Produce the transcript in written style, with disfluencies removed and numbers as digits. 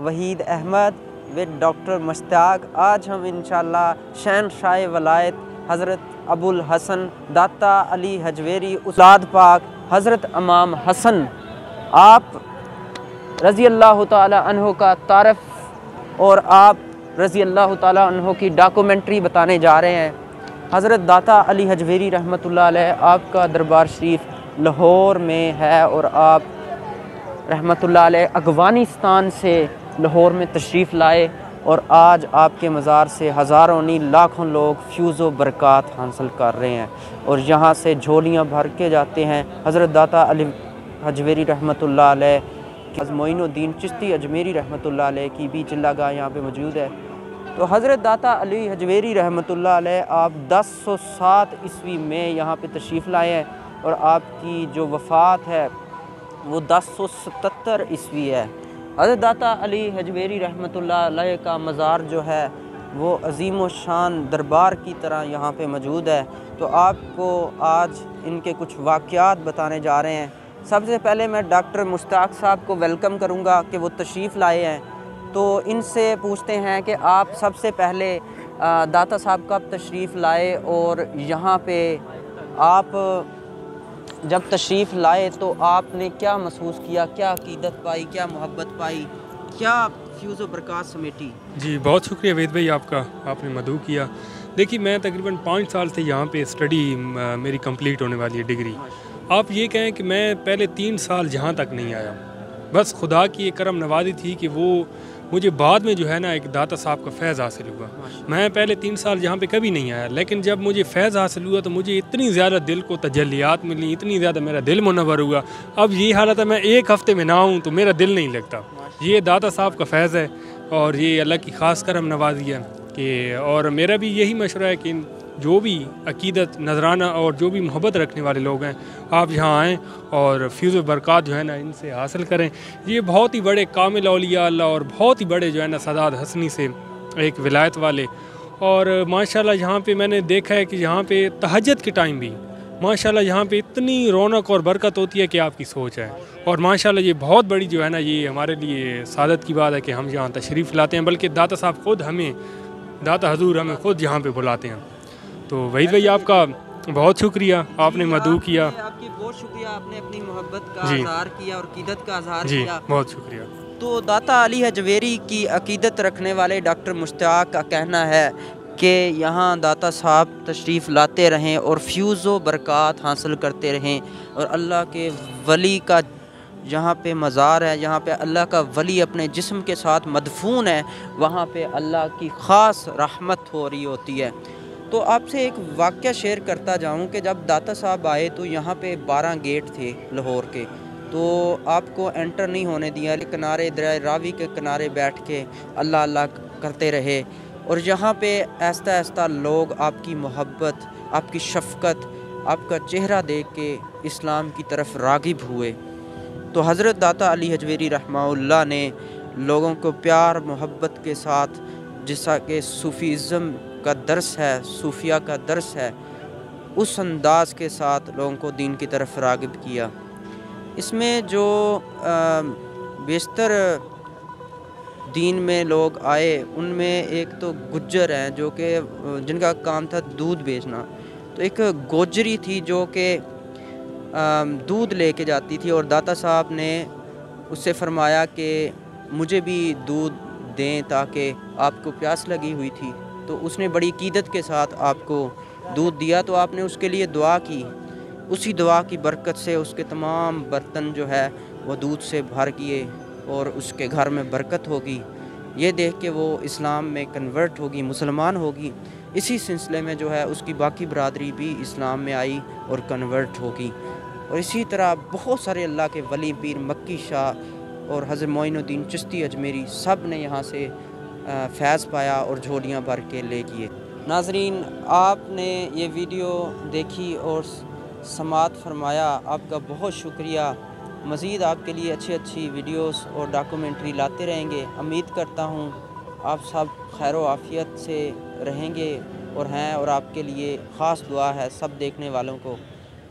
Waheed Ahmed with doctor Mushtaq. आज हम इंशाअल्लाह शहनशाह वलायत हज़रत अबुल हसन दाता अली हजवेरी उस्ताद पाक हज़रत इमाम हसन आप रज़ी अल्लाह ताला अन्हो का तारफ़ और आप रज़ी अल्लाह ताला अन्हो की डॉक्यूमेंट्री बताने जा रहे हैं। हज़रत दाता अली हजवेरी रहमतुल्लाह अलैह आपका दरबार शरीफ लाहौर में है और आप रहमतुल्लाह अलैह अफ़गानिस्तान से लाहौर में तशरीफ़ लाए और आज आपके मज़ार से हज़ारों नहीं लाखों लोग फ्यूज़ व बरक़ात हासिल कर रहे हैं और यहाँ से झोलियाँ भर के जाते हैं। हज़रत दाता अली हजवेरी रहमतुल्लाह अलैह मोइनुद्दीन चिश्ती अजमेरी रहमतुल्लाह अलैह की भी चिल्लागाह यहाँ पे मौजूद है। तो हज़रत दाता अली हजवेरी रहमतुल्लाह अलैह आप 1007 ईस्वी में यहाँ पे तशरीफ़ लाए हैं और आपकी जो वफ़ात है वो 1077 ईस्वी है। हज़रत दाता अली हजवेरी रहमतुल्लाह अलैह का मज़ार जो है वो अज़ीम व शान दरबार की तरह यहाँ पे मौजूद है। तो आपको आज इनके कुछ वाक़यात बताने जा रहे हैं। सबसे पहले मैं डॉक्टर मुश्ताक साहब को वेलकम करूँगा कि वो तशरीफ़ लाए हैं। तो इनसे पूछते हैं कि आप सबसे पहले दाता साहब कब तशरीफ़ लाए और यहाँ पे आप जब तशरीफ़ लाए तो आपने क्या महसूस किया, क्या अक़ीदत पाई, क्या मोहब्बत पाई, क्या फ्यूज़ व बरक़ात समेटी? जी बहुत शुक्रिया वेद भाई आपका, आपने मदऊ किया। देखिए मैं तकरीबन 5 साल से यहाँ पे स्टडी मेरी कंप्लीट होने वाली है डिग्री। आप ये कहें कि मैं पहले 3 साल जहाँ तक नहीं आया, बस खुदा की एक करम नवाज़ी थी कि वो मुझे बाद में जो है ना एक दाता साहब का फैज़ हासिल हुआ। मैं पहले 3 साल यहाँ पे कभी नहीं आया, लेकिन जब मुझे फैज़ हासिल हुआ तो मुझे इतनी ज़्यादा दिल को तजल्लियात मिली, इतनी ज़्यादा मेरा दिल मुनव्वर हुआ। अब ये हालत है मैं 1 हफ़्ते में ना आऊँ तो मेरा दिल नहीं लगता। ये दाता साहब का फैज़ है और ये अल्लाह की ख़ास करम नवाज़ी है कि और मेरा भी यही मशवरा है कि जो भी अक़ीदत नजराना और जो भी मोहब्बत रखने वाले लोग हैं आप यहाँ आएँ और फ्यूज़ व बरक़ात जो है ना इनसे हासिल करें। ये बहुत ही बड़े कामिल औलिया अल्लाह और बहुत ही बड़े जो है ना सदात हसनी से एक विलायत वाले, और माशाल्लाह यहाँ पे मैंने देखा है कि यहाँ पे तहज्जुद के टाइम भी माशाल्लाह यहाँ पे इतनी रौनक और बरकत होती है कि आपकी सोच है। और माशाल्लाह ये बहुत बड़ी जो है ना ये हमारे लिए सादत की बात है कि हम यहाँ तशरीफ़ लाते हैं, बल्कि दाता साहब ख़ुद हमें, दाता हजूर हमें ख़ुद यहाँ पे बुलाते हैं। तो वही भाई आपका बहुत शुक्रिया, आपने मदऊ किया। आपकी बहुत शुक्रिया, आपने अपनी मोहब्बत का इज़हार किया और अक़ीदत का इज़हार किया। बहुत शुक्रिया। तो दाता अली हजवेरी की अक़ीदत रखने वाले डॉक्टर मुश्ताक का कहना है कि यहाँ दाता साहब तशरीफ़ लाते रहें और फ्यूज़ व बरक़ात हासिल करते रहें और अल्लाह के वली का जहाँ पे मज़ार है, जहाँ पे अल्लाह का वली अपने जिस्म के साथ मदफून है, वहाँ पे अल्लाह की ख़ास रहमत हो रही होती है। तो आपसे एक वाक़या शेयर करता जाऊँ कि जब दाता साहब आए तो यहाँ पे 12 गेट थे लाहौर के, तो आपको एंटर नहीं होने दिया। किनारे दरिया रावी के किनारे बैठ के अल्लाह अल्लाह करते रहे और यहाँ पे आहिस्ता आहिस्ता लोग आपकी मोहब्बत, आपकी शफ़क़त, आपका चेहरा देख के इस्लाम की तरफ राग़िब हुए। तो हज़रत दाता अली हजवेरी रहमतुल्लाह ने लोगों को प्यार मोहब्बत के साथ, जैसा कि सूफ़ीज़्म का दर्स है, सूफिया का दर्स है, उस अंदाज़ के साथ लोगों को दीन की तरफ राग़िब किया। इसमें जो बेशतर दीन में लोग आए उनमें एक तो गुज्जर हैं जो कि जिनका काम था दूध बेचना। तो एक गोजरी थी जो कि दूध लेके जाती थी और दाता साहब ने उससे फरमाया कि मुझे भी दूध दें ताकि आपको प्यास लगी हुई थी। तो उसने बड़ी अक़ीदत के साथ आपको दूध दिया, तो आपने उसके लिए दुआ की। उसी दुआ की बरकत से उसके तमाम बर्तन जो है वो दूध से भर किए और उसके घर में बरकत होगी। ये देख के वो इस्लाम में कन्वर्ट होगी, मुसलमान होगी। इसी सिलसिले में जो है उसकी बाकी बरादरी भी इस्लाम में आई और कन्वर्ट होगी। और इसी तरह बहुत सारे अल्लाह के वली, पीर मक्की शाह और हज़रत मोइनुद्दीन चिश्ती अजमेरी सब ने यहाँ से फैज़ पाया और झोलियाँ भर के ले गए। नाज़रीन, आपने ये वीडियो देखी और समात फरमाया, आपका बहुत शुक्रिया। मज़ीद आपके लिए अच्छी अच्छी वीडियोस और डॉक्यूमेंट्री लाते रहेंगे। उम्मीद करता हूँ आप सब खैर व आफ़ियत से रहेंगे और हैं, और आपके लिए ख़ास दुआ है सब देखने वालों को।